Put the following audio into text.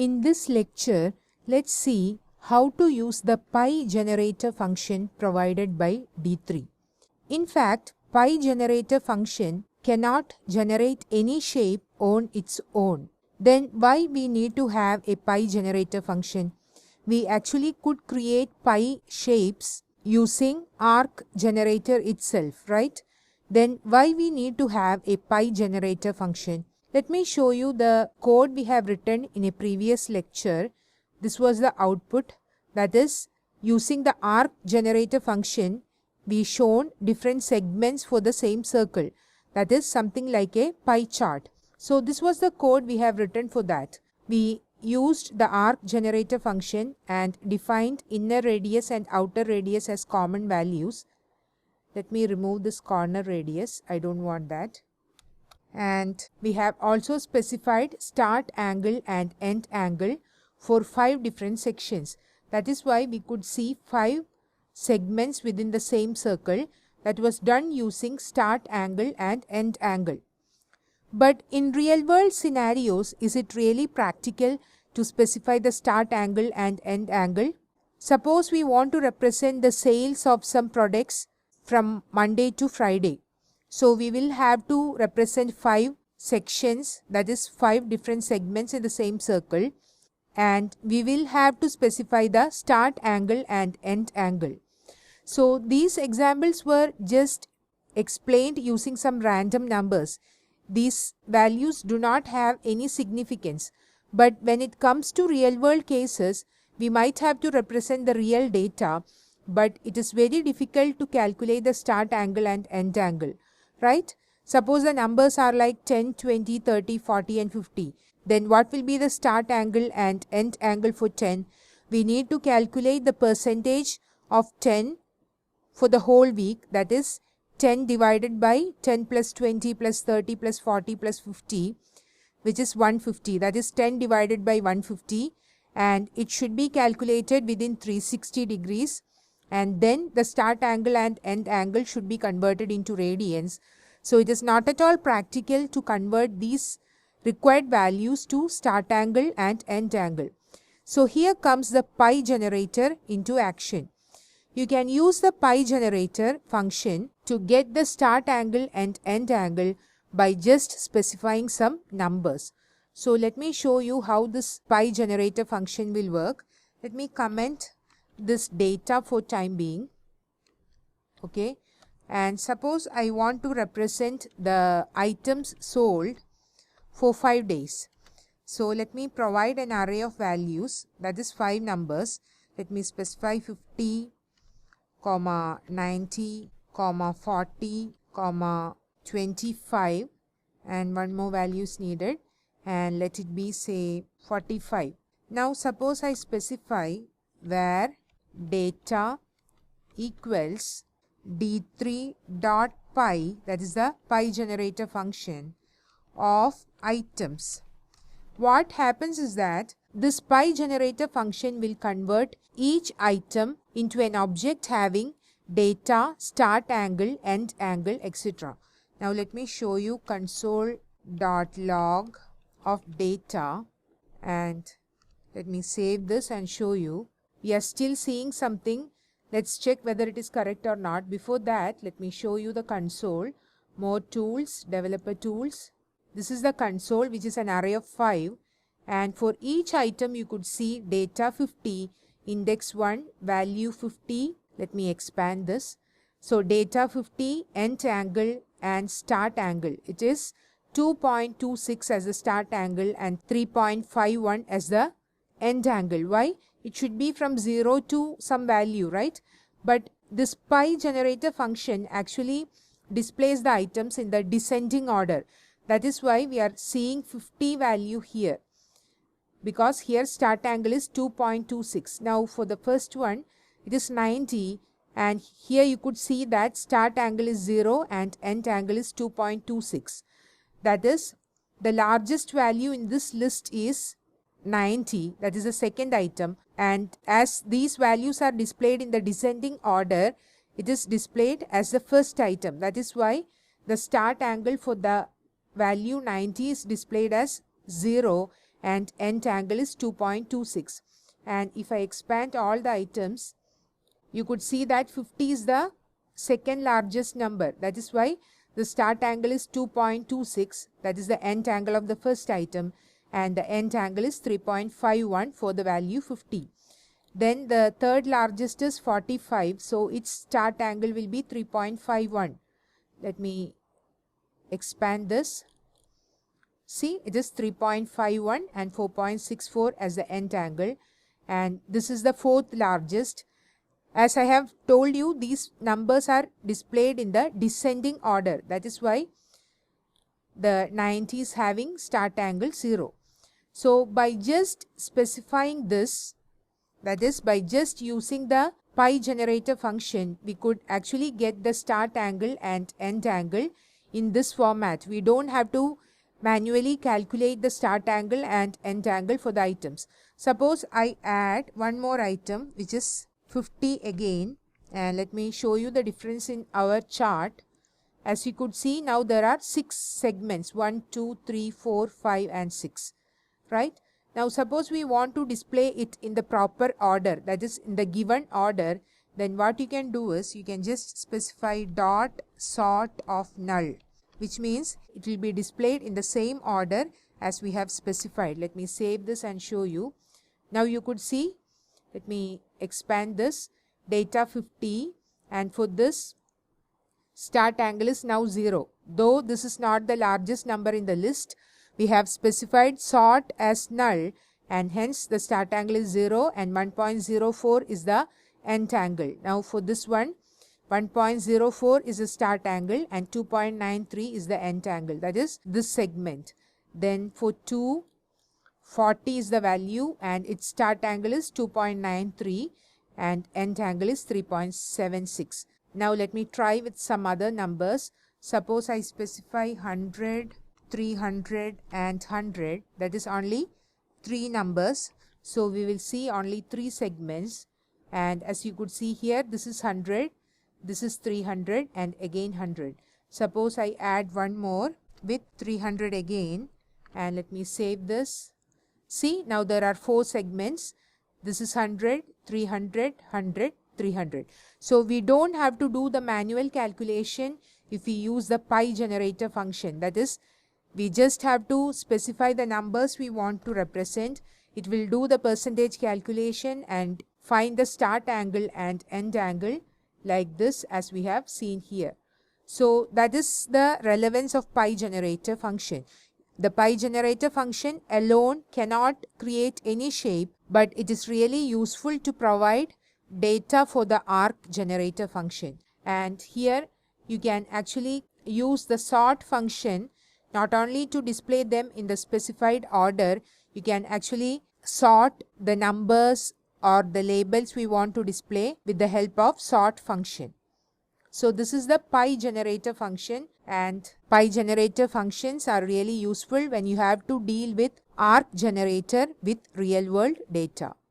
In this lecture, let's see how to use the pi generator function provided by D3. In fact, pi generator function cannot generate any shape on its own. Then why we need to have a pi generator function? We actually could create pi shapes using arc generator itself, right? Then why we need to have a pi generator function? Let me show you the code we have written in a previous lecture. This was the output. That is, using the arc generator function, we shown different segments for the same circle. That is something like a pie chart. So this was the code we have written for that. We used the arc generator function and defined inner radius and outer radius as common values. Let me remove this corner radius. I don't want that. And we have also specified start angle and end angle for 5 different sections. That is why we could see 5 segments within the same circle. That was done using start angle and end angle. But in real world scenarios, is it really practical to specify the start angle and end angle? Suppose we want to represent the sales of some products from Monday to Friday. So we will have to represent 5 sections, that is 5 different segments in the same circle, and we will have to specify the start angle and end angle. So these examples were just explained using some random numbers. These values do not have any significance, but when it comes to real world cases, we might have to represent the real data, but it is very difficult to calculate the start angle and end angle. Right? Suppose the numbers are like 10, 20, 30, 40 and 50. Then what will be the start angle and end angle for 10? We need to calculate the percentage of 10 for the whole week. That is 10 divided by 10 plus 20 plus 30 plus 40 plus 50, which is 150. That is 10 divided by 150, and it should be calculated within 360 degrees. And then the start angle and end angle should be converted into radians. So it is not at all practical to convert these required values to start angle and end angle. So here comes the pi generator into action. You can use the pi generator function to get the start angle and end angle by just specifying some numbers. So let me show you how this pi generator function will work. Let me comment this data for time being. Okay, and suppose I want to represent the items sold for 5 days. So let me provide an array of values, that is 5 numbers. Let me specify 50, 90, 40, 25, and one more value is needed, and let it be say 45. Now suppose I specify where data equals d3 dot pi, that is the pi generator function, of items. What happens is that this pi generator function will convert each item into an object having data, start angle, end angle, etc. Now let me show you console.log of data, and let me save this and show you. We are still seeing something. Let's check whether it is correct or not. Before that, let me show you the console. More tools, developer tools. This is the console, which is an array of 5. And for each item, you could see data 50, index 1, value 50. Let me expand this. So data 50, end angle and start angle. It is 2.26 as the start angle and 3.51 as the end angle. Why? It should be from 0 to some value, right? But this pi generator function actually displays the items in the descending order. That is why we are seeing 50 value here, because here start angle is 2.26. Now for the first one, it is 90, and here you could see that start angle is 0 and end angle is 2.26. That is, the largest value in this list is 90, that is the second item, and as these values are displayed in the descending order, it is displayed as the first item. That is why the start angle for the value 90 is displayed as 0 and nth angle is 2.26. And if I expand all the items, you could see that 50 is the second largest number. That is why the start angle is 2.26. That is the nth angle of the first item. And the nth angle is 3.51 for the value 50. Then the third largest is 45. So its start angle will be 3.51. Let me expand this. See, it is 3.51 and 4.64 as the nth angle. And this is the fourth largest. As I have told you, these numbers are displayed in the descending order. That is why the 90 is having start angle 0. So by just specifying this, that is by just using the pi generator function, we could actually get the start angle and end angle in this format. We don't have to manually calculate the start angle and end angle for the items. Suppose I add one more item, which is 50 again, and let me show you the difference in our chart. As you could see, now there are 6 segments, 1, 2, 3, 4, 5 and 6, right? Now suppose we want to display it in the proper order, that is in the given order, then what you can do is you can just specify dot sort of null, which means it will be displayed in the same order as we have specified. Let me save this and show you. Now you could see, let me expand this, data 50, and for this start angle is now 0. Though this is not the largest number in the list, we have specified sort as null, and hence the start angle is 0 and 1.04 is the end angle. Now for this one, 1.04 is the start angle and 2.93 is the end angle, that is this segment. Then for 2, 40 is the value and its start angle is 2.93 and end angle is 3.76. Now let me try with some other numbers. Suppose I specify 100, 300 and 100. That is only 3 numbers. So we will see only 3 segments. And as you could see here, this is 100, this is 300 and again 100. Suppose I add one more with 300 again, and let me save this. See, now there are 4 segments. This is 100, 300, 100, 300. So we don't have to do the manual calculation if we use the pi generator function. That is, we just have to specify the numbers we want to represent. It will do the percentage calculation and find the start angle and end angle like this, as we have seen here. So that is the relevance of pi generator function. The pi generator function alone cannot create any shape, but it is really useful to provide data for the arc generator function. And here you can actually use the sort function not only to display them in the specified order, you can actually sort the numbers or the labels we want to display with the help of sort function. So this is the pi generator function, and pi generator functions are really useful when you have to deal with arc generator with real world data.